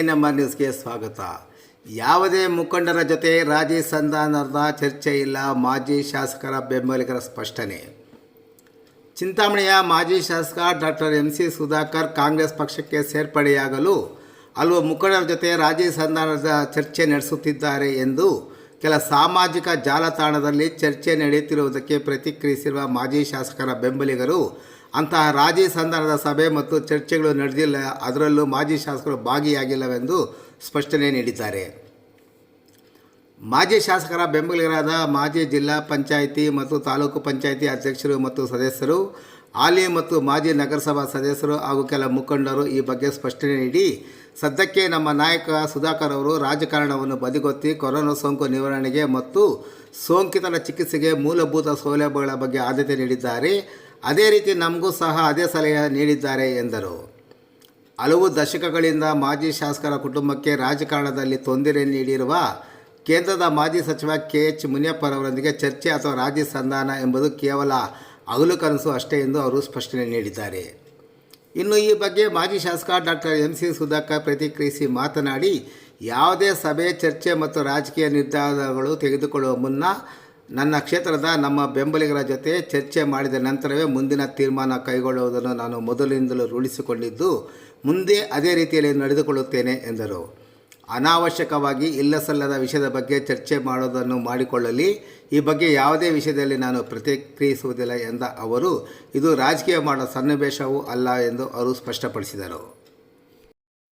ನಮ್ಮ ನ್ಯೂಸ್ಗೆ ಸ್ವಾಗತ. ಯಾವುದೇ ಮುಖಂಡರ ಜೊತೆ ರಾಜಿ ಸಂಧಾನದ ಚರ್ಚೆ ಇಲ್ಲ, ಮಾಜಿ ಶಾಸಕರ ಬೆಂಬಲಿಗರ ಸ್ಪಷ್ಟನೆ. ಚಿಂತಾಮಣಿಯ ಮಾಜಿ ಶಾಸಕ ಡಾಕ್ಟರ್ MC ಸುಧಾಕರ್ ಕಾಂಗ್ರೆಸ್ ಪಕ್ಷಕ್ಕೆ ಸೇರ್ಪಡೆಯಾಗಲು ಹಲವು ಮುಖಂಡರ ಜೊತೆ ರಾಜಿ ಸಂಧಾನದ ಚರ್ಚೆ ನಡೆಸುತ್ತಿದ್ದಾರೆ ಎಂದು ಕೆಲ ಸಾಮಾಜಿಕ ಜಾಲತಾಣದಲ್ಲಿ ಚರ್ಚೆ ನಡೆಯುತ್ತಿರುವುದಕ್ಕೆ ಪ್ರತಿಕ್ರಿಯಿಸಿರುವ ಮಾಜಿ ಶಾಸಕರ ಬೆಂಬಲಿಗರು, ಅಂತಹ ರಾಜಿ ಸಂಧಾನದ ಸಭೆ ಮತ್ತು ಚರ್ಚೆಗಳು ನಡೆದಿಲ್ಲ, ಅದರಲ್ಲೂ ಮಾಜಿ ಶಾಸಕರು ಭಾಗಿಯಾಗಿಲ್ಲವೆಂದು ಸ್ಪಷ್ಟನೆ ನೀಡಿದ್ದಾರೆ. ಮಾಜಿ ಶಾಸಕರ ಬೆಂಬಲಿಗರಾದ ಮಾಜಿ ಜಿಲ್ಲಾ ಪಂಚಾಯಿತಿ ಮತ್ತು ತಾಲೂಕು ಪಂಚಾಯಿತಿ ಅಧ್ಯಕ್ಷರು ಮತ್ತು ಸದಸ್ಯರು, ಹಾಲಿ ಮತ್ತು ಮಾಜಿ ನಗರಸಭಾ ಸದಸ್ಯರು ಹಾಗೂ ಕೆಲ ಮುಖಂಡರು ಈ ಬಗ್ಗೆ ಸ್ಪಷ್ಟನೆ ನೀಡಿ, ಸದ್ಯಕ್ಕೆ ನಮ್ಮ ನಾಯಕ ಸುಧಾಕರ್ ಅವರು ರಾಜಕಾರಣವನ್ನು ಬದಿಗೊತ್ತಿ ಕೊರೋನಾ ಸೋಂಕು ನಿವಾರಣೆಗೆ ಮತ್ತು ಸೋಂಕಿತರ ಚಿಕಿತ್ಸೆಗೆ ಮೂಲಭೂತ ಸೌಲಭ್ಯಗಳ ಬಗ್ಗೆ ಆದ್ಯತೆ ನೀಡಿದ್ದಾರೆ. ಅದೇ ರೀತಿ ನಮಗೂ ಸಹ ಅದೇ ಸಲಹೆ ನೀಡಿದ್ದಾರೆ ಎಂದರು. ಹಲವು ದಶಕಗಳಿಂದ ಮಾಜಿ ಶಾಸಕರ ಕುಟುಂಬಕ್ಕೆ ರಾಜಕಾರಣದಲ್ಲಿ ತೊಂದರೆ ನೀಡಿರುವ ಕೇಂದ್ರದ ಮಾಜಿ ಸಚಿವ KH ಮುನಿಯಪ್ಪರವರೊಂದಿಗೆ ಚರ್ಚೆ ಅಥವಾ ರಾಜಿ ಸಂಧಾನ ಎಂಬುದು ಕೇವಲ ಹಗಲು ಕನಸು ಅಷ್ಟೇ ಎಂದು ಅವರು ಸ್ಪಷ್ಟನೆ ನೀಡಿದ್ದಾರೆ. ಇನ್ನು ಈ ಬಗ್ಗೆ ಮಾಜಿ ಶಾಸಕ ಡಾಕ್ಟರ್ MC ಸುಧಾಕರ್ ಪ್ರತಿಕ್ರಿಯಿಸಿ ಮಾತನಾಡಿ, ಯಾವುದೇ ಸಭೆ, ಚರ್ಚೆ ಮತ್ತು ರಾಜಕೀಯ ನಿರ್ಧಾರಗಳು ತೆಗೆದುಕೊಳ್ಳುವ ಮುನ್ನ ನನ್ನ ಕ್ಷೇತ್ರದ ನಮ್ಮ ಬೆಂಬಲಿಗರ ಜೊತೆ ಚರ್ಚೆ ಮಾಡಿದ ನಂತರವೇ ಮುಂದಿನ ತೀರ್ಮಾನ ಕೈಗೊಳ್ಳುವುದನ್ನು ನಾನು ಮೊದಲಿನಿಂದಲೂ ರೂಢಿಸಿಕೊಂಡಿದ್ದು, ಮುಂದೆ ಅದೇ ರೀತಿಯಲ್ಲಿ ನಡೆದುಕೊಳ್ಳುತ್ತೇನೆ ಎಂದರು. ಅನಾವಶ್ಯಕವಾಗಿ ಇಲ್ಲಸಲ್ಲದ ವಿಷಯದ ಬಗ್ಗೆ ಚರ್ಚೆ ಮಾಡೋದನ್ನು ಮಾಡಿಕೊಳ್ಳಲಿ, ಈ ಬಗ್ಗೆ ಯಾವುದೇ ವಿಷಯದಲ್ಲಿ ನಾನು ಪ್ರತಿಕ್ರಿಯಿಸುವುದಿಲ್ಲ ಎಂದ ಅವರು, ಇದು ರಾಜಕೀಯ ಮಾಡೋ ಸನ್ನಿವೇಶವೂ ಅಲ್ಲ ಎಂದು ಅವರು ಸ್ಪಷ್ಟಪಡಿಸಿದರು.